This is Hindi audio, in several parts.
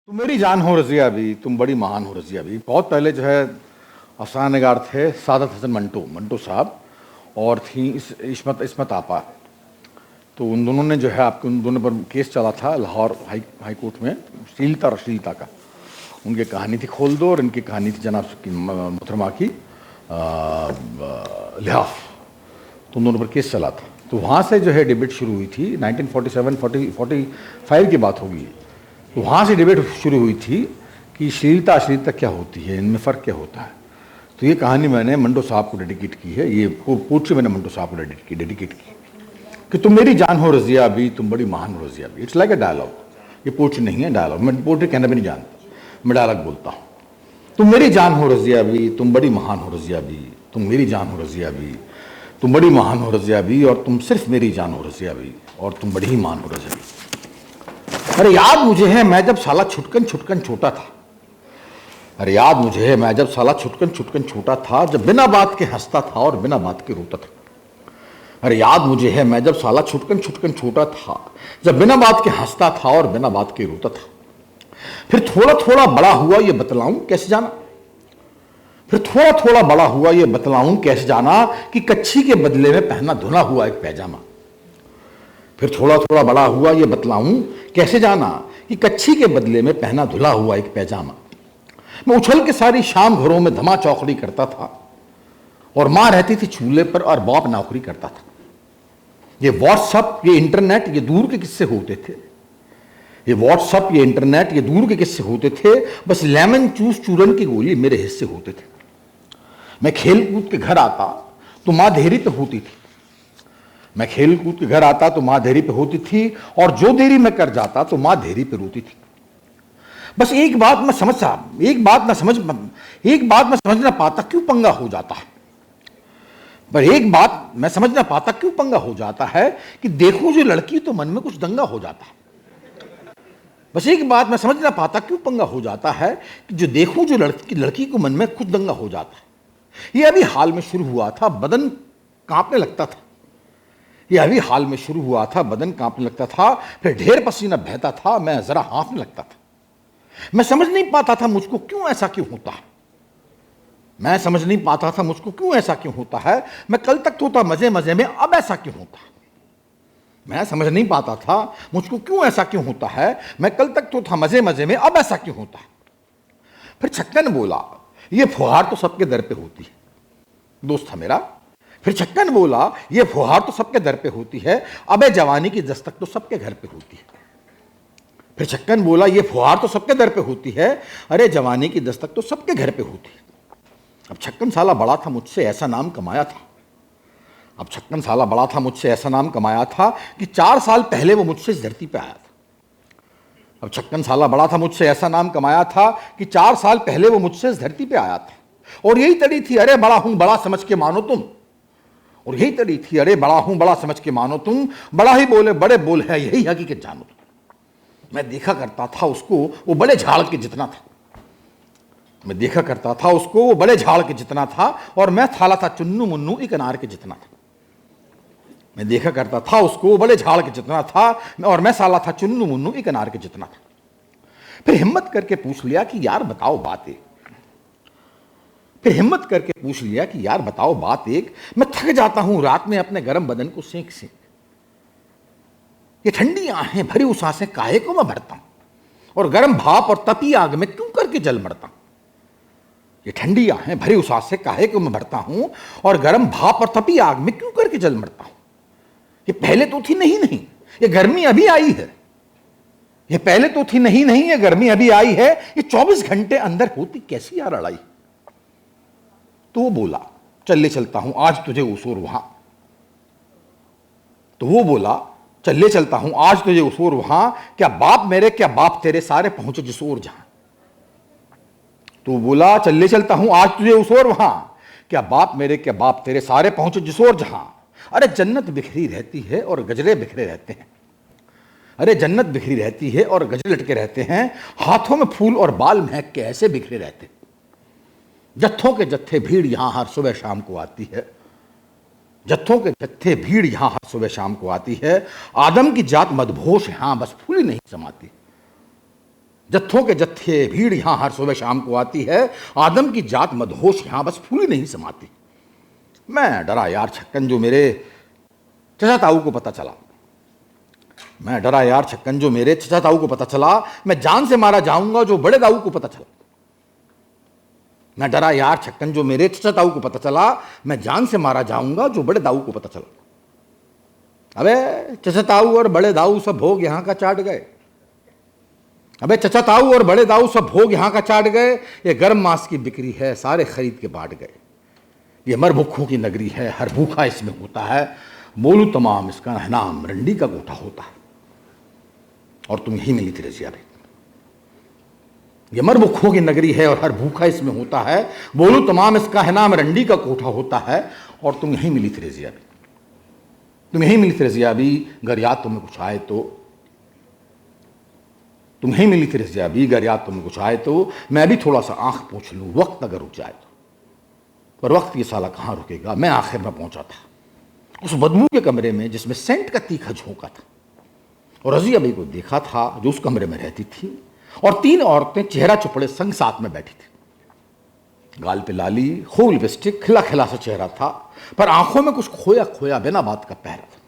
तुम मेरी जान हो रज़िया भी, तुम बड़ी महान हो रज़िया भी। बहुत पहले जो है अफसाना निगार थे सादत हसन मंटो मंटो साहब, और थी इस्मत इस्मत आपा। तो उन दोनों ने जो है आपके उन दोनों पर केस चला था लाहौर हाई कोर्ट में, श्लीलता और अश्लीलता का। उनकी कहानी थी खोल दो और इनकी कहानी थी जनाब की मोहतरमा की लिहाफ। तो उन दोनों पर केस चला था। तो वहाँ से जो है डिबेट शुरू हुई थी। 1947-45 की बात होगी। तो वहाँ से डिबेट शुरू हुई थी कि श्लीलता अश्लीलता क्या होती है, इनमें फ़र्क क्या होता है। तो ये कहानी मैंने मंटो साहब को डेडिकेट की है। ये पोट्री मैंने मंटो साहब को डेडिकेट की कि तुम मेरी जान हो रज़िया भी, तुम बड़ी महान हो रज़िया भी। It's like a dialogue. ये पोट्री नहीं है, डायलॉग। मैं पोट्री कहना भी नहीं जानता, मैं डायलॉग बोलता हूँ। तुम मेरी जान हो रज़िया भी, तुम बड़ी महान हो रज़िया भी। तुम मेरी जान हो रज़िया भी, तुम बड़ी महान हो रज़िया भी। और तुम सिर्फ मेरी जान हो रज़िया भी, और तुम बड़ी ही महान हो रज़िया भी। अरे याद मुझे है मैं जब साला छुटकन छुटकन छोटा था। अरे याद मुझे है मैं जब साला छुटकन छुटकन छोटा था, जब बिना बात के हंसता था और बिना बात के रोता था। अरे याद मुझे है मैं जब साला छुटकन छुटकन छोटा था, जब बिना बात के हंसता था और बिना बात के रोता था। फिर थोड़ा थोड़ा बड़ा हुआ ये बतलाऊं कैसे जाना। फिर थोड़ा थोड़ा बड़ा हुआ ये बतलाऊं कैसे जाना कि कच्छी के बदले में पहना धुला हुआ एक पैजामा। फिर थोड़ा थोड़ा बड़ा हुआ ये बतलाऊं कैसे जाना कि कच्छी के बदले में पहना धुला हुआ एक पैजामा। मैं उछल के सारी शाम घरों में धमा चौकड़ी करता था, और मां रहती थी चूल्हे पर और बाप नौकरी करता था। ये व्हाट्सअप, ये इंटरनेट, ये दूर के किस्से होते थे। ये व्हाट्सअप, ये इंटरनेट, ये दूर के किस्से होते थे। बस लेमन चूस चूरन की गोली मेरे हिस्से होते थे। मैं खेल कूद के घर आता तो मां देरी पे होती थी। मैं खेल कूद के घर आता तो मां देरी पे होती थी, और जो देरी मैं कर जाता तो मां देरी पे रोती थी। बस एक बात मैं समझ ना पाता क्यों पंगा हो जाता है। पर एक बात मैं समझ ना पाता क्यों पंगा हो जाता है कि देखूं जो लड़की तो मन में कुछ दंगा हो जाता है। बस एक बात मैं समझ ना पाता क्यों पंगा हो जाता है कि जो देखूं जो लड़की को मन में कुछ दंगा हो जाता है। ये अभी हाल में शुरू हुआ था, बदन कांपने लगता था। ये अभी हाल में शुरू हुआ था, बदन कांपने लगता था। फिर ढेर पसीना बहता था, मैं जरा हाँफने लगता था। मैं समझ नहीं पाता था मुझको क्यों ऐसा क्यों होता है। मैं समझ नहीं पाता था मुझको क्यों ऐसा क्यों होता है। मैं कल तक तो था मजे मजे में, अब ऐसा क्यों होता है। मैं समझ नहीं पाता था मुझको क्यों ऐसा क्यों होता है। मैं कल तक तो था मजे मजे में, अब ऐसा क्यों होता है। फिर छक्कन बोला, ये फुहार तो सबके दर पे होती है। दोस्त था मेरा। फिर छक्कन बोला, ये फुहार तो सबके दर पे होती है, अबे जवानी की दस्तक तो सबके घर पे होती है। फिर छक्कन बोला, ये फुहार तो सबके दर पे होती है, अरे जवानी की दस्तक तो सबके घर पे होती है। अब छक्कन साला बड़ा था, मुझसे ऐसा नाम कमाया था। अब छक्कन साला बड़ा था, मुझसे ऐसा नाम कमाया था कि 4 साल पहले वो मुझसे इस धरती पे आया था। अब छक्कन साला बड़ा था, मुझसे ऐसा नाम कमाया था कि 4 साल पहले वो मुझसे इस धरती पे आया था। और यही तड़ी थी, अरे बड़ा हूं बड़ा समझ के मानो तुम। और यही तड़ी थी, अरे बड़ा हूं बड़ा समझ के मानो तुम। बड़ा ही बोले बड़े बोल है, यही हकीकत जानो तुम। मैं देखा करता था उसको, वो बड़े झाड़ के जितना था। मैं देखा करता था उसको, वो बड़े झाड़ के जितना था, और मैं थाला था चुन्नू मुन्नू एक अनार के जितना था। मैं देखा करता था उसको, वो बड़े झाड़ के जितना था, और मैं साला था चुन्नू मुन्नू एक अनार के जितना था। फिर हिम्मत करके पूछ लिया कि यार बताओ बात एक। फिर हिम्मत करके पूछ लिया कि यार बताओ बात एक। मैं थक जाता हूं रात में अपने गर्म बदन को सेंक सेंक। ये ठंडी आहें भरी उस सांसें काहे को मैं भरता हूं, और गर्म भाप और तपी आग में क्यों करके जल मरता हूं। ये ठंडी आहें भरी उस सांसें काहे को मैं भरता हूं, और गर्म भाप और तपी आग में क्यों करके जल मरता हूं। ये पहले तो थी नहीं, ये गर्मी अभी आई है। ये पहले तो थी नहीं, ये गर्मी अभी आई है। ये 24 घंटे अंदर होती कैसी यार लड़ाई। तो वो बोला, चल ले चलता हूं आज तुझे उस ओर वहां। तो वो बोला, चल ले चलता हूं आज तुझे उस ओर वहां, क्या बाप मेरे क्या बाप तेरे सारे पहुंचे जिस ओर जहां। तो वो बोला, चल ले चलता हूं आज तुझे उस ओर वहां, क्या बाप मेरे क्या बाप तेरे सारे पहुंचे जिस ओर जहां। अरे जन्नत बिखरी रहती है और गजरे बिखरे रहते हैं। अरे जन्नत बिखरी रहती है और गजरे लटके रहते हैं। हाथों में फूल और बाल महक के ऐसे बिखरे रहते हैं। जत्थों के जत्थे भीड़ यहां हर सुबह शाम को आती है। जत्थों के जत्थे भीड़ यहां हर सुबह शाम को आती है। आदम की जात मदहोश यहां बस फूली नहीं समाती। जत्थों के जत्थे भीड़ यहां हर सुबह शाम को आती है, आदम की जात मदहोश यहां बस फूली नहीं समाती। मैं डरा यार छक्कन जो मेरे चचा ताऊ को पता चला, मैं डरा यार छक्कन जो मेरे चचा ताऊ को पता चला, मैं जान से मारा जाऊंगा जो बड़े दाऊ को पता चला। मैं डरा यार छक्कन जो मेरे चचा ताऊ को पता चला, मैं जान से मारा जाऊंगा जो बड़े दाऊ को पता चला। अबे चचा ताऊ और बड़े दाऊ सब भोग यहां का चाट गए, अबे चचा ताऊ और बड़े दाऊ सब भोग यहां का चाट गए। ये गर्म मांस की बिक्री है, सारे खरीद के बांट गए। ये मर भूखों की नगरी है, हर भूखा इसमें होता है। बोलू तमाम इसका नाम रंडी का गोठा होता है। और तुम यही मिली थी रजिया भी। ये मर भूखों की नगरी है और हर भूखा इसमें होता है। बोलू तमाम इसका है नाम रंडी का कोठा होता है। और तुम यही मिली थी रजिया भी, तुम यही मिली थी रजिया भी, अगर याद तुम्हें कुछ आए तो। तुम यही मिली थी रजिया भी, अगर याद तुम्हें कुछ आए तो। मैं भी थोड़ा सा आंख पोंछ लूं वक्त अगर रुक जाए तो। पर वक्त ये साला कहां रुकेगा। मैं आखिर में पहुंचा था उस बदबू के कमरे में जिसमें सेंट का तीखा झोंका था। और रजिया भी को देखा था जो उस कमरे में रहती थी। और 3 औरतें चेहरा चुपड़े संग साथ में बैठी थी। गाल पे लाली, खूब लिपस्टिक, खिला खिला सा चेहरा था, पर आंखों में कुछ खोया खोया बिना बात का पहरा था।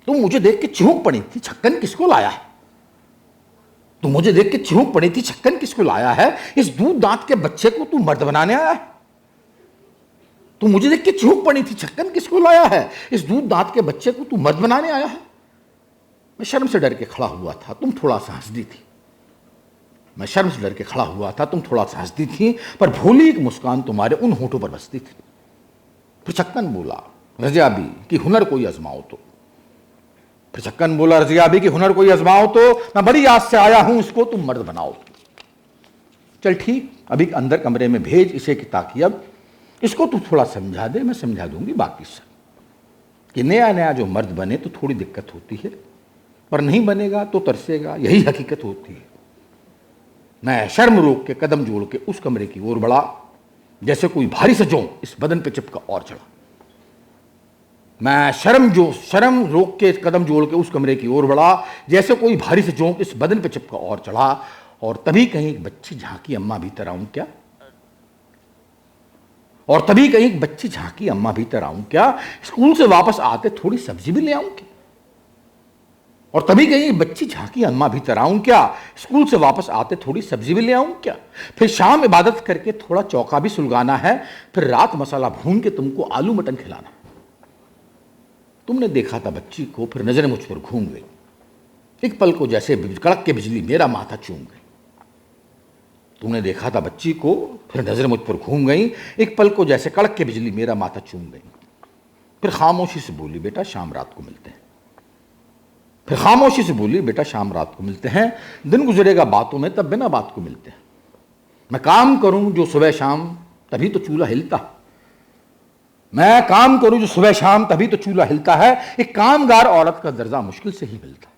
तुम मुझे देख के चिहुक पड़ी थी, छक्कन किसको लाया है। तुम मुझे देख के चिहुक पड़ी थी, छक्कन किसको लाया है। इस दूध दांत के बच्चे को तू मर्द बनाने आया है। तुम मुझे देख के चिहुक पड़ी थी, छक्कन किसको लाया है। इस दूध दांत के बच्चे को तू मर्द बनाने आया है। मैं शर्म से डर के खड़ा हुआ था, तुम थोड़ा सा हंसदी थी। मैं शर्म से डर के खड़ा हुआ था, तुम थोड़ा सा हंसती थी, पर भोली एक मुस्कान तुम्हारे उन होठों पर बसती थी। फिर छक्कन बोला रजिया भी कि हुनर कोई आजमाओ तो। फिर छक्कन बोला रजिया भी कि हुनर कोई आजमाओ तो। मैं बड़ी आस से आया हूं, इसको तुम मर्द बनाओ। चल ठीक, अभी अंदर कमरे में भेज इसे कि ताकि अब इसको तू थोड़ा समझा दे, मैं समझा दूंगी बाकी सब। कि नया नया जो मर्द बने तो थोड़ी दिक्कत होती है, पर नहीं बनेगा तो तरसेगा, यही हकीकत होती है। मैं शर्म रोक के कदम जोड़ के उस कमरे की ओर बढ़ा, जैसे कोई भारी सा जोंक इस बदन पे चिपका और चढ़ा। मैं शर्म रोक के कदम जोड़ के उस कमरे की ओर बढ़ा, जैसे कोई भारी सा जोंक इस बदन पे चिपका और चढ़ा। और तभी कहीं एक बच्ची झांकी, अम्मा भीतर आऊं क्या। और तभी कहीं एक बच्ची झांकी, अम्मा भीतर आऊं क्या। स्कूल से वापस आते थोड़ी सब्जी भी ले आऊं क्या। और तभी कहीं बच्ची झांकी, अम्मा भीतर आऊं क्या। स्कूल से वापस आते थोड़ी सब्जी भी ले आऊं क्या। फिर शाम इबादत करके थोड़ा चौका भी सुलगाना है। फिर रात मसाला भून के तुमको आलू मटन खिलाना। तुमने देखा था बच्ची को, फिर नजरें मुझ पर घूम गई। एक पल को जैसे कड़क के बिजली मेरा माथा चूम गई। तुमने देखा था बच्ची को, फिर नजरें मुझ पर घूम गई। एक पल को जैसे कड़क के बिजली मेरा माथा चूम गई। फिर खामोशी से बोली बेटा शाम रात को मिलते हैं। फिर खामोशी से बोली बेटा शाम रात को मिलते हैं। दिन गुजरेगा बातों में, तब बिना बात को मिलते हैं। मैं काम करूं जो सुबह शाम, तभी तो चूल्हा हिलता। मैं काम करूं जो सुबह शाम, तभी तो चूल्हा हिलता है। एक कामगार औरत का दर्जा मुश्किल से ही मिलता।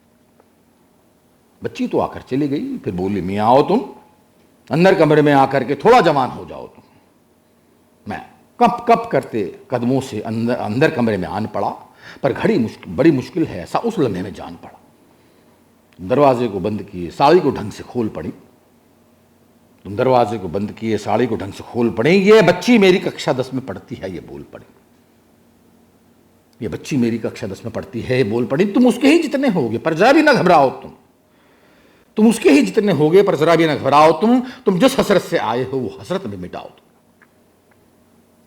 बच्ची तो आकर चली गई। फिर बोली मियां आओ तुम, अंदर कमरे में आकर के थोड़ा जवान हो जाओ तुम। मैं कप कप करते कदमों से अंदर कमरे में आन पड़ा, पर घड़ी बड़ी मुश्किल है ऐसा उस लम्हे में जान पड़ा। दरवाजे को बंद किए, साड़ी को ढंग से खोल पड़ी। तुम दरवाजे को बंद किए, साड़ी को ढंग से खोल पड़ी। ये बच्ची मेरी कक्षा 10 में पढ़ती है, ये बोल पड़ी। ये बच्ची मेरी कक्षा 10 में पढ़ती है, ये बोल पड़ी। तुम उसके ही जितने होगे, पर जरा भी ना घबराओ तुम उसके ही जितने होगे, पर जरा भी ना घबराओ तुम जिस हसरत से आए हो वो हसरत में मिटाओ तुम।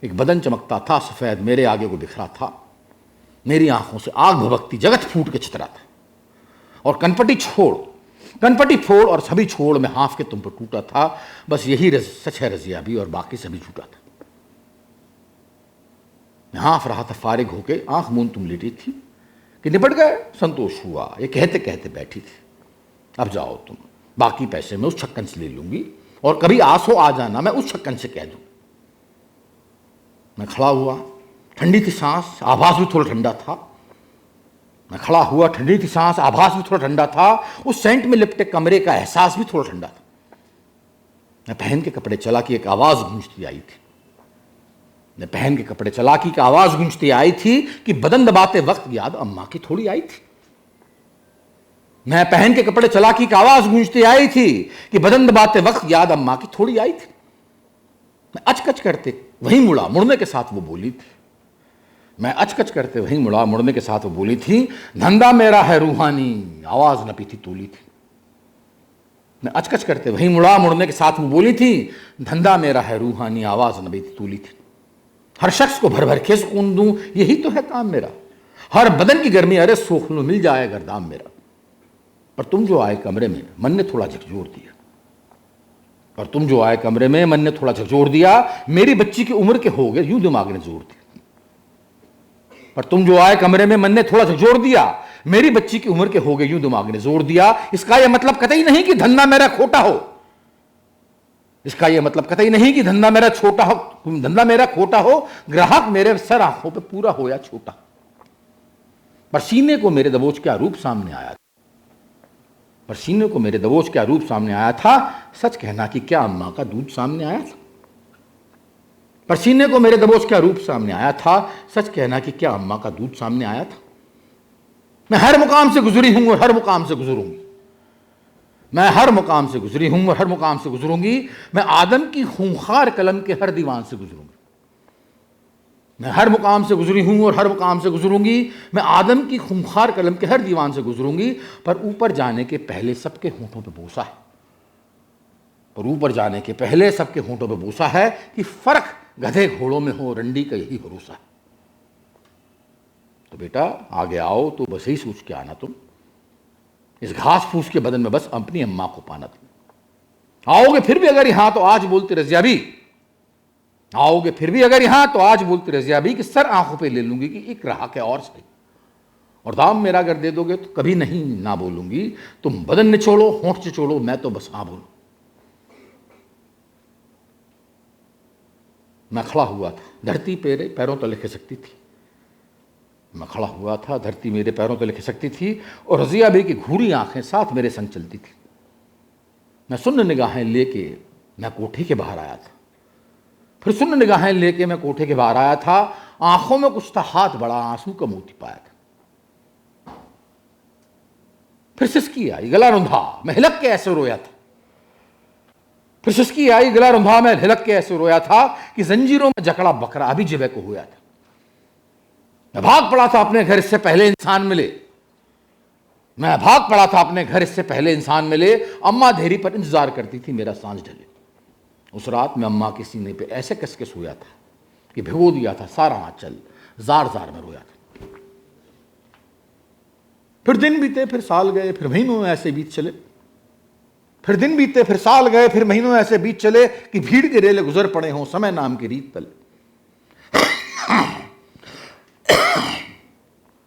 एक बदन चमकता था सफेद, मेरे आगे को बिखरा था। मेरी आंखों से आग भभकती जगत फूट के छितरा था। और कनपटी फोड़ और सभी छोड़ में हाफ के तुम पर टूटा था। बस यही सच है रजिया भी, और बाकी सभी झूठा था। मैं हाफ रहा था फारिग होके, आंख मूंद तुम लेटी थी कि निपट गए, संतोष हुआ, ये कहते कहते बैठी थी। अब जाओ तुम, बाकी पैसे मैं उस छक्कन से ले लूंगी, और कभी आसो आ जाना, मैं उस छक्कन से कह दूं। मैं खड़ा हुआ, ठंडी थी सांस, आभास भी थोड़ा ठंडा था। मैं खड़ा हुआ, ठंडी थी सांस, आभास भी थोड़ा ठंडा था। उस सेंट में लिपटे कमरे का एहसास भी थोड़ा ठंडा था। मैं पहन के कपड़े चला कि एक आवाज गूंजती आई थी। मैं पहन के कपड़े चला कि एक आवाज गूंजती आई थी कि बदन दबाते वक्त याद अम्मा की थोड़ी आई थी। मैं पहन के कपड़े चलाकी की आवाज गूंजती आई थी कि बदन दबाते वक्त याद अम्मा की थोड़ी आई थी। मैं अचकच करते वहीं मुड़ा, मुड़ने के साथ वो बोली थी। मैं अचकच करते वहीं मुड़ा, मुड़ने के साथ वो बोली थी, धंधा मेरा है रूहानी, आवाज नपी थी तोली थी। मैं अचकच करते वहीं मुड़ा, मुड़ने के साथ वो बोली थी, धंधा मेरा है रूहानी, आवाज नपी थी तोली थी। हर शख्स को भर भर के सुकून दूं, यही तो है काम मेरा। हर बदन की गर्मी अरे सोख लो, मिल जाए अगर दाम मेरा। पर तुम जो आए कमरे में, मन ने थोड़ा झकझोर दिया। और तुम जो आए कमरे में, मन ने थोड़ा झकझोर दिया। मेरी बच्ची की उम्र के हो गए, यूं दिमाग ने जोर दिया। पर तुम जो आए कमरे में, मन ने थोड़ा झकझोर दिया। मेरी बच्ची की उम्र के हो गए, यूं दिमाग ने जोर दिया। इसका यह मतलब कतई नहीं कि धंधा मेरा खोटा हो। इसका यह मतलब कतई नहीं कि धंधा मेरा छोटा हो, धंधा मेरा खोटा हो। ग्राहक मेरे सर आंखों पे पूरा हो या छोटा। पर सीने को मेरे दबोच क्या रूप सामने आया। पर सीने को मेरे दबोच क्या रूप सामने आया था। सच कहना कि क्या अम्मा का दूध सामने आया था। पर सीने को मेरे दबोच क्या रूप सामने आया था। सच कहना कि क्या अम्मा का दूध सामने आया था। मैं हर मुकाम से गुजरी हूं और हर मुकाम से गुजरूंगी। मैं हर मुकाम से गुजरी हूं और हर मुकाम से गुजरूंगी। मैं आदम की खूंखार कलम के हर दीवान से गुजरूंगी। मैं हर मुकाम से गुजरी हूं और हर मुकाम से गुजरूंगी। मैं आदम की खूंखार कलम के हर दीवान से गुजरूंगी। पर ऊपर जाने के पहले सबके होंठों पे बोसा है। पर ऊपर जाने के पहले सबके होंठों पे बोसा है कि फर्क गधे घोड़ों में हो, रंडी का यही भरोसा है। तो बेटा आगे आओ तो बस यही सोच के आना, तुम इस घास फूस के बदन में बस अपनी अम्मा को पाना। तुम आओगे फिर भी अगर यहां तो आज बोलती रजिया भी, आओगे फिर भी अगर यहां तो आज बोलती रजिया भी कि सर आंखों पे ले लूंगी कि एक ग्राहक है और सही। और दाम मेरा अगर दे दोगे तो कभी नहीं ना बोलूंगी। तुम बदन निचोड़ो, होंठ चिचोड़ो, मैं तो बस हाँ बोलूं। मैं खड़ा हुआ था, धरती मेरे पैरों तले खिसकती थी। मैं खड़ा हुआ था, धरती मेरे पैरों तले खिसकती थी और रजिया बी की घूरी आंखें साथ मेरे संग चलती थी। मैं सुन्न निगाहें लेके मैं कोठे के बाहर आया था। फिर सुन्न निगाहें लेके मैं कोठे के बाहर आया था। आंखों में कुछ था, हाथ बड़ा, आंसू का मोती पाया था। फिर सिसकी आई, गला रुंधा, मैं हिलक के ऐसे रोया था। फिर सिसकी आई, गला रुंधा, मैं हिलक के ऐसे रोया था कि जंजीरों में जकड़ा बकरा अभी जिबे को हुआ था। मैं भाग पड़ा था अपने घर, इससे पहले इंसान मिले। मैं भाग पड़ा था अपने घर, इससे पहले इंसान मिले। अम्मा धेरी पर इंतजार करती थी मेरा सांझ ढले। उस रात मैं अम्मा के सीने पे ऐसे कस के सोया था कि भिगो दिया था सारा आंचल, जार जार में रोया था। फिर दिन बीते, फिर साल गए, फिर महीनों ऐसे बीत चले। फिर दिन बीते, फिर साल गए, फिर महीनों ऐसे बीत चले कि भीड़ के रेले गुजर पड़े हों समय नाम की रीत तले।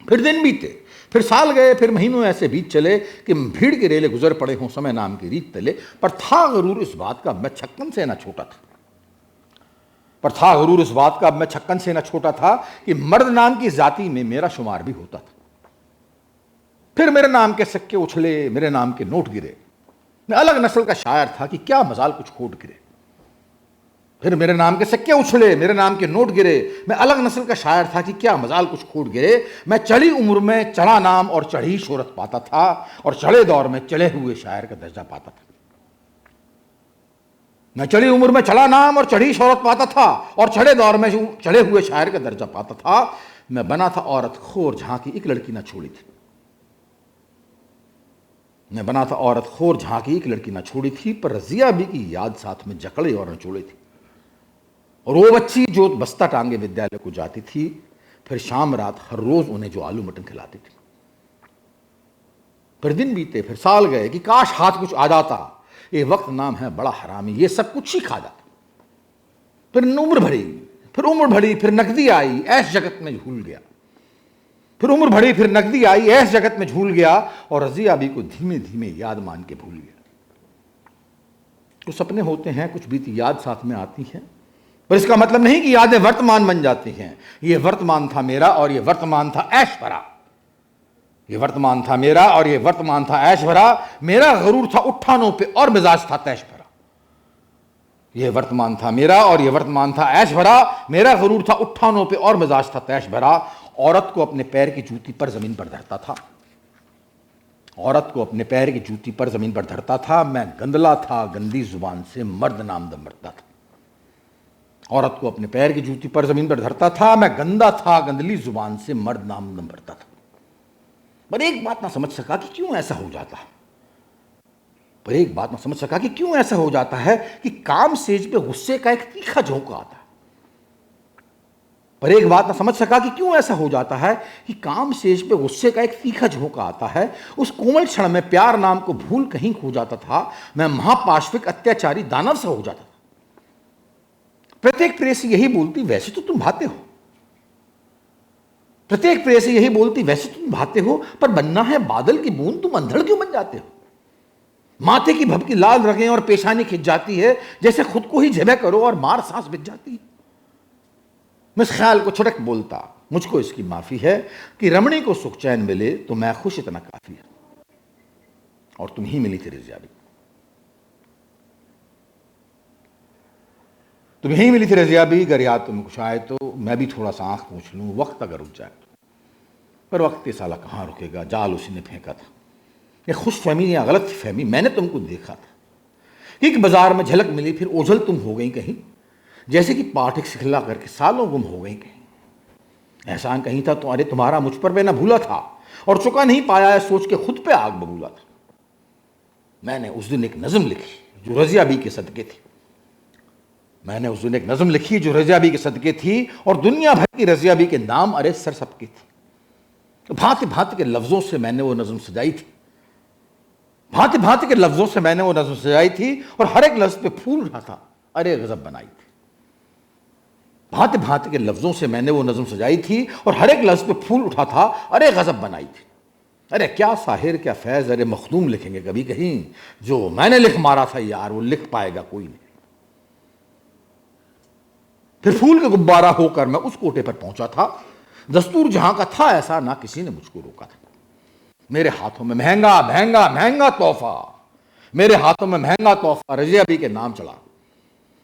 फिर दिन बीते, फिर साल गए, फिर महीनों ऐसे बीत चले कि भीड़ के रेले गुजर पड़े हों समय नाम की रीत तले। पर था गरूर इस बात का मैं छक्कन से ना छोटा था। पर था गरूर इस बात का मैं छक्कन से ना छोटा था कि मर्द नाम की जाति में मेरा शुमार भी होता था। फिर मेरे नाम के सिक्के उछले, मेरे नाम के नोट गिरे। मैं अलग नस्ल का शायर था कि क्या मजाल कुछ खोट गिरे। फिर मेरे नाम के सिक्के उछले, मेरे नाम के नोट गिरे। मैं अलग नस्ल का शायर था कि क्या मजाल कुछ खोट गिरे। मैं चढ़ी उम्र में चढ़ा नाम और चढ़ी शोहरत पाता था और चढ़े दौर में चढ़े हुए शायर का दर्जा पाता था। मैं चढ़ी उम्र में चढ़ा नाम और चढ़ी शोहरत पाता था और चढ़े दौर में चढ़े हुए शायर का दर्जा पाता था। मैं बना था औरत खोर जहां की एक लड़की ना छोड़ी थी। मैं बना था औरत खोर जहां की एक लड़की ना छोड़ी थी। पर रजिया बी की याद साथ में जकड़े और नचोड़े थी। और वो बच्ची जो बस्ता टांगे विद्यालय को जाती थी, फिर शाम रात हर रोज उन्हें जो आलू मटन खिलाती थी। फिर दिन बीते, फिर साल गए कि काश हाथ कुछ आ जाता। ये वक्त नाम है बड़ा हरामी, ये सब कुछ ही खा जाता। फिर उम्र भरी, फिर उम्र भरी, फिर नकदी आई, ऐश जगत में झूल गया। फिर उम्र भरी, फिर नकदी आई, ऐश जगत में झूल गया और रजिया बी को धीमे धीमे याद मान के भूल गया। कुछ सपने होते हैं, कुछ बीती याद साथ में आती हैं, पर इसका मतलब नहीं कि यादें वर्तमान बन जाती हैं। ये वर्तमान था मेरा और ये वर्तमान था ऐश भरा। ये वर्तमान था मेरा और ये वर्तमान था ऐश भरा। मेरा गरूर था उठानों पे और मिजाज था तैश भरा। ये वर्तमान था मेरा और ये वर्तमान था ऐश भरा। मेरा गरूर था उठानों पे और मिजाज था तैश भरा। औरत को अपने पैर की जूती पर जमीन पर धरता था। औरत को अपने पैर की जूती पर जमीन पर धरता था, मैं गंदला था, गंदी जुबान से मर्द नाम दम मरता था। औरत को अपने पैर की जूती पर जमीन पर धरता था, मैं गंदा था, गंदली जुबान से मर्द नाम दम मरता था। पर एक बात ना समझ सका कि क्यों ऐसा हो जाता है। पर एक बात ना समझ सका कि क्यों ऐसा हो जाता है कि काम सेज पे गुस्से का एक तीखा झोंका आता है। पर एक बात ना समझ सका कि क्यों ऐसा हो जाता है कि काम सेज पे गुस्से का एक तीखा झोंका आता है। उस कोमल क्षण में प्यार नाम को भूल कहीं खो जाता था, मैं महापाशविक अत्याचारी दानव सा हो जाता था। प्रत्येक प्रेयसी यही बोलती, वैसे तो तुम भाते हो। प्रत्येक प्रेयसी यही बोलती, वैसे तुम भाते हो, पर बनना है बादल की बूंद, तुम अंधड़ क्यों बन जाते हो। माथे की भभकी लाल रगें और पेशानी खिंच जाती है, जैसे खुद को ही झेबे करो और मार सांस बिक जाती है। मैं इस ख्याल को छुटक बोलता, मुझको इसकी माफी है कि रमणी को सुख चैन मिले तो मैं खुश इतना काफी है। और तुम ही मिली थी रजिया भी, तुम ही मिली थी रजिया भी, अगर याद तुम्हें कुछ आए तो मैं भी थोड़ा सा आंख पूछ लूं, वक्त अगर रुक जाए तो। पर वक्त ये साला कहां रुकेगा, जाल उसी ने फेंका था। ये खुश फहमी या गलत फहमी, मैंने तुमको देखा था। एक बाजार में झलक मिली, फिर ओझल तुम हो गई कहीं, जैसे कि पाठक सिखला करके सालों गुम हो गई कहीं। एहसान कहीं था तो अरे तुम्हारा मुझ पर मैं न भूला था, और चुका नहीं पाया है सोच के खुद पे आग बबूला था। मैंने उस दिन एक नज़म लिखी जो रजिया बी के सदके थी। मैंने उस दिन एक नज़म लिखी जो रजिया बी के सदके थी, और दुनिया भर की रजिया बी के नाम अरे सर सबके थी। भांति भांति के लफ्जों से मैंने वो नज़म सजाई थी, भांति भांति के लफ्जों से मैंने वो नज़म सजाई थी, और हर एक लफ्ज पे फूल उठा था, अरे गजब बनाई थी। भांति भांति के लफ्जों से मैंने वो नज़म सजाई थी, और हर एक लफ्ज पे फूल उठा था, अरे गजब बनाई थी। अरे क्या साहिर क्या फैज, अरे मखदूम लिखेंगे कभी कहीं, जो मैंने लिख मारा था यार वो लिख पाएगा कोई नहीं। फिर फूल के गुब्बारा होकर मैं उस कोटे पर पहुंचा था, दस्तूर जहां का था ऐसा, ना किसी ने मुझको रोका था। मेरे हाथों में महंगा महंगा महंगा तोहफा, मेरे हाथों में महंगा तोहफा रजिया बी के नाम चला।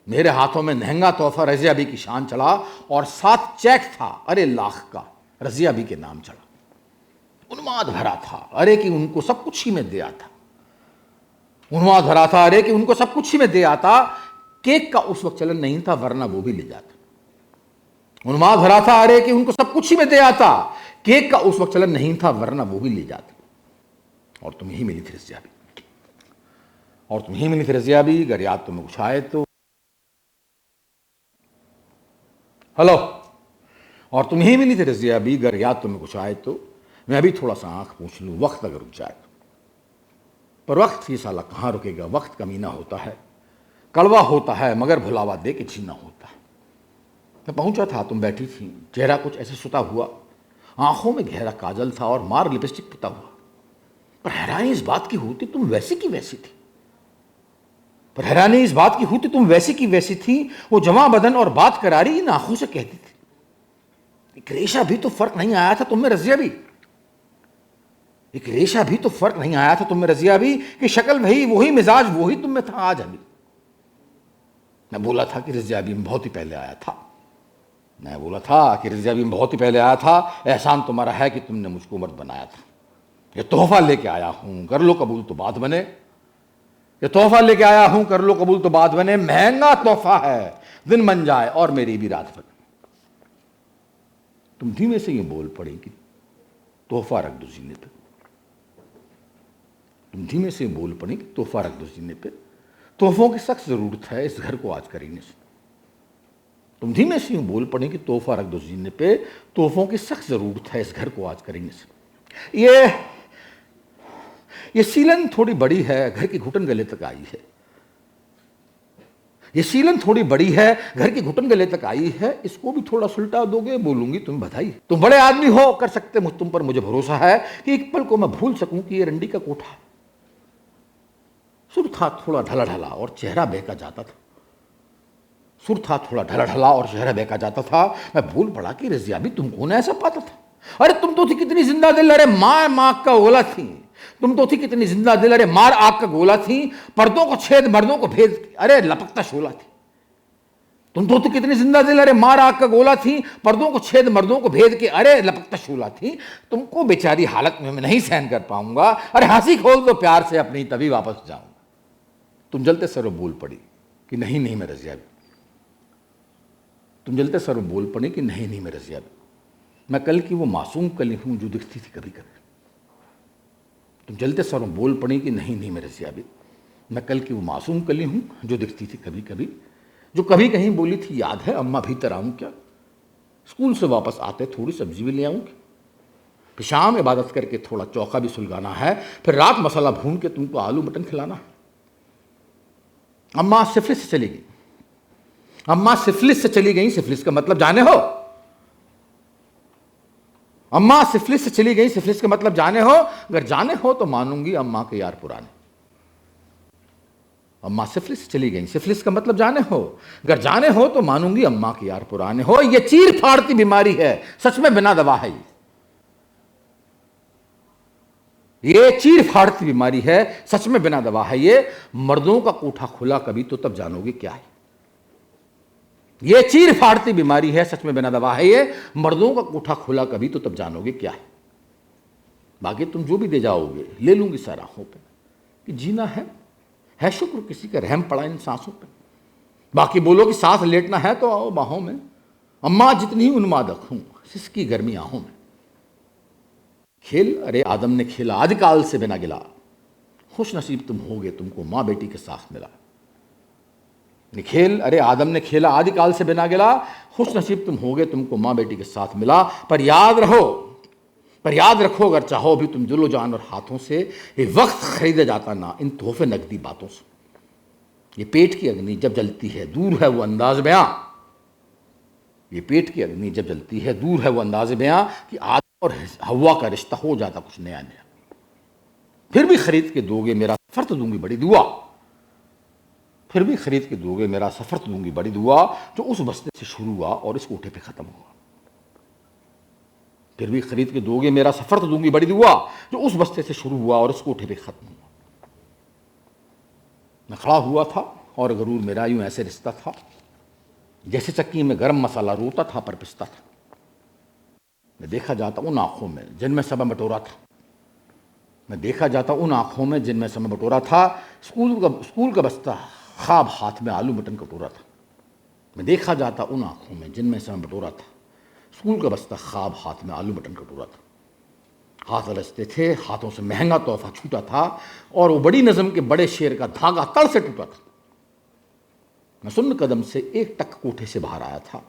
मेरे हाथों में महंगा तोहफा रजिया बी की शान चला, और साथ चेक था अरे लाख का, रजिया बी के नाम चला। उन्माद भरा था अरे कि उनको सब कुछ ही में दे आता, उन्माद भरा था अरे कि उनको सब कुछ ही में दे आता। केक का उस वक्त चलन नहीं था, वरना वो भी ले जाता। उन्माद भरा था अरे कि उनको सब कुछ ही में दे आता, केक का उस वक्त चलन नहीं था, वरना वो भी ले जाता। और तुम ही मिली थी रजिया बी, और तुम ही मिली थी रजिया बी, अगर याद तुम्हें कुछ आए तो। हेलो। और तुम ही मिली थी रजिया बी, अगर याद तुम्हें कुछ आए तो मैं भी थोड़ा सा आंख पूछ लूं, वक्त अगर रुक जाए तो। पर वक्त ही साला कहां रुकेगा, वक्त कमीना होता है, कड़वा होता है, मगर भुलावा दे के छीना होता है। मैं पहुंचा था, तुम बैठी थी, चेहरा कुछ ऐसे सुता हुआ, आंखों में गहरा काजल था और मार लिपस्टिक पुता हुआ। पर हैरानी इस बात की होती तुम वैसी की वैसी थी, पर हैरानी इस बात की होती तुम वैसी की वैसी थी। वो जवां बदन और बात करारी इन आंखों से कहती थी। एक रेशा भी तो फर्क नहीं आया था तुम में रजिया बी, एक रेशा भी तो फर्क नहीं आया था तुम में रजिया बी, कि शक्ल वही, वही मिजाज वही तुम में था आज अभी। मैं बोला था कि रजिया बी में बहुत ही पहले आया था, मैं बोला था कि रजिया बी में बहुत ही पहले आया था। एहसान तुम्हारा है कि तुमने मुझको मर्द बनाया था। ये तोहफा लेके आया हूं, कर लो कबूल तो बात बने। ये तोहफा लेके आया हूं, कर लो कबूल तो बात बने। महंगा तोहफा है, दिन बन जाए और मेरी भी रात बने। तुम धीमे से ये बोल पड़ी कि तोहफा रख दो सीने पे, तुम धीमे से बोल पड़ी कि तोहफा रख दो सीने पे, तोहफों की सख्त जरूरत है इस घर को आज करीने से। तुम धीमे से यूं बोल पड़े कि तोहफा रख दो सीने पे, तोहफों की सख्त जरूरत है इस घर को आज करीने से। ये सीलन थोड़ी बड़ी है, घर की घुटन गले तक आई है। ये सीलन थोड़ी बड़ी है, घर की घुटन गले तक आई है। इसको भी थोड़ा सुलटा दोगे, बोलूंगी तुम बधाई। तुम बड़े आदमी हो, कर सकते तुम पर मुझे भरोसा है कि एक पल को मैं भूल सकूं कि ये रंडी का कोठा है। सुर था थोड़ा ढला ढला और चेहरा बहका जाता था, सुर था थोड़ा ढला ढला और चेहरा बहका जाता था। मैं भूल पड़ा कि रजिया भी तुमको ना ऐसा पाता था। अरे तुम तो थी कितनी जिंदा दिल, अरे मार माँ का ओला थी। तुम तो थी कितनी जिंदा दिल, अरे मार आग का गोला थी। पर्दों को छेद, मर्दों को भेद, अरे लपकता शोला थी। तुम तो कितनी जिंदा दिल, अरे मार आग का गोला थी, पर्दों को छेद मर्दों को भेद के, अरे लपकता शूला थी, तुमको बेचारी हालत में मैं नहीं सहन कर पाऊंगा, अरे हंसी खोल दो प्यार से अपनी तभी वापस जाऊंगा। तुम जलते सर बोल पड़ी कि नहीं नहीं मैं रजिया भी। तुम जलते सर बोल पड़ी कि नहीं नहीं मैं रजिया भी। मैं कल की वो मासूम कली हूं जो दिखती थी कभी कभी। तुम जलते सर बोल पड़ी कि नहीं नहीं मैं रजिया भी। मैं कल की वो मासूम कली हूं जो दिखती थी कभी कभी, जो कभी कहीं बोली थी याद है अम्मा भीतर आऊं क्या, स्कूल से वापस आते थोड़ी सब्जी भी ले आऊं क्या, फिर शाम इबादत करके थोड़ा चौका भी सुलगाना है, फिर रात मसाला भून के तुमको आलू मटन खिलाना है। अम्मा सिफिलिस से चली गई। अम्मा सिफिलिस से चली गई, सिफिलिस का मतलब जाने हो। अम्मा सिफिलिस से चली गई, सिफिलिस का मतलब जाने हो। अगर जाने हो तो मानूंगी अम्मा के यार पुराने। अम्मा सिफिलिस चली गई, सिफिलिस का मतलब जाने हो। अगर जाने हो तो मानूंगी अम्मा के यार पुराने हो। ये चीर फाड़ती बीमारी है, सच में बिना दवा है। ये चीर फाड़ती बीमारी है, सच में बिना दवा है। ये मर्दों का कोठा खुला कभी तो तब जानोगे क्या है। ये चीर फाड़ती बीमारी है, सच में बिना दवा है। ये मर्दों का कोठा खुला कभी तो तब जानोगे क्या है। बाकी तुम जो भी दे जाओगे ले लूंगी सराहों पे कि जीना है शुक्र किसी का रहम पड़ा इन सांसों पे। बाकी बोलो कि सांस लेटना है तो आओ बाहों में, अम्मा जितनी उन्मादक हूं सिसकी गर्मी आहों में। खेल अरे आदम ने खेला आदिकाल से बिना गिला, खुश नसीब तुम होगे तुमको माँ बेटी के साथ मिला। खेल अरे आदम ने खेला आदिकाल से बिना गिला, खुश नसीब तुम होगे तुमको माँ बेटी के साथ मिला। पर याद रखो अगर चाहो भी तुम दिलो जान और हाथों से, ये वक्त खरीदा जाता ना इन तोहफे नकदी बातों से। ये पेट की अग्नि जब जलती है दूर है वो अंदाज बयां। ये पेट की अग्नि जब जलती है दूर है वो अंदाज बयां कि आदम और हव्वा का रिश्ता हो जाता कुछ नया नया। फिर भी खरीद के दोगे मेरा सफर तो दूंगी बड़ी दुआ। फिर भी खरीद के दोगे मेरा सफर तो दूंगी बड़ी दुआ, जो उस बस्ते से शुरू हुआ और इस कोठे पे खत्म हुआ। फिर भी खरीद के दोगे मेरा सफर तो दूंगी बड़ी दुआ, जो उस बस्ते से शुरू हुआ और इस कोठे पे खत्म हुआ। मैं खड़ा हुआ था और गरूर मेरा यूं ऐसे रिश्ता था, जैसे चक्की में गरम मसाला रोता था पर पिसता था। मैं देखा जाता उन आंखों में जिनमें समय बटोरा था। मैं देखा जाता उन आंखों में जिनमें समय बटोरा था। स्कूल का बस्ता ख्वाब हाथ में आलू मटन कटोरा था। मैं देखा जाता उन आंखों में जिनमें समय बटोरा था। स्कूल का बस्ता ख्वाब हाथ में आलू मटन कटोरा था। हाथ अलसते थे, हाथों से महंगा तोहफा छूटा था और वो बड़ी नज़म के बड़े शेर का धागा तड़ से टूटा था। मैं सुन्न कदम से एक टक कोठे से बाहर आया था।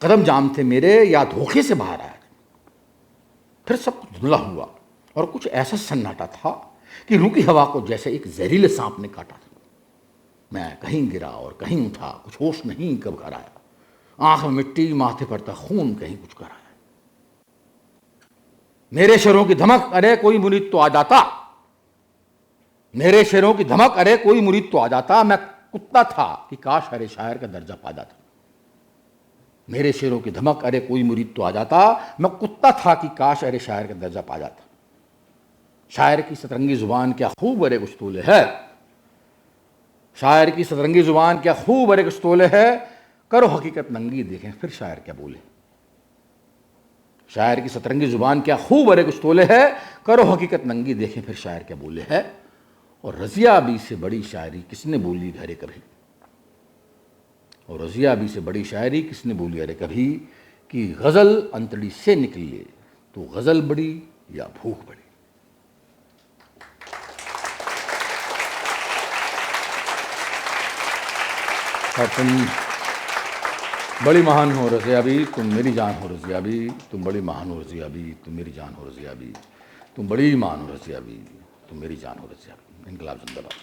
कदम जाम थे मेरे या धोखे से बाहर आया था। फिर सब कुछ धुंधला हुआ और कुछ ऐसा सन्नाटा था कि रुकी हवा को जैसे एक जहरीले सांप ने काटा था। मैं कहीं गिरा और कहीं उठा, कुछ होश नहीं कब घर आया। आंख में मिट्टी, माथे पर था खून, कहीं कुछ कर आया। मेरे शेरों की धमक अरे कोई मुरीद तो आ जाता। मेरे शेरों की धमक अरे कोई मुरीद तो आ जाता। मैं कुत्ता था कि काश अरे शायर का दर्जा पा जाता। मेरे शेरों की धमक अरे कोई मुरीद तो आ जाता। मैं कुत्ता था कि काश अरे शायर का दर्जा पा जाता। शायर की सतरंगी जुबान क्या खूब अरे कुछ तोले है। शायर की सतरंगी जुबान क्या खूब अरे कुछ तोले है। करो हकीकत नंगी देखें फिर शायर क्या बोले। शायर की सतरंगी जुबान क्या खूब अरे कुछ तोले है। करो हकीकत नंगी देखें फिर शायर क्या बोले है। और रजिया बी से बड़ी शायरी किसने बोली घरे कभी। और रजिया बी से बड़ी शायरी किसने बोली अरे कभी, कि गजल अंतड़ी से निकले तो गजल बड़ी या भूख बड़ी। और तुम बड़ी महान हो रज़िया भी, तुम मेरी जान हो रज़िया भी। तुम बड़ी महान हो रज़िया भी, तुम मेरी जान हो रज़िया भी। तुम बड़ी महान हो रज़िया भी, तुम मेरी जान हो रज़िया भी। इनकलाब जिंदाबाद।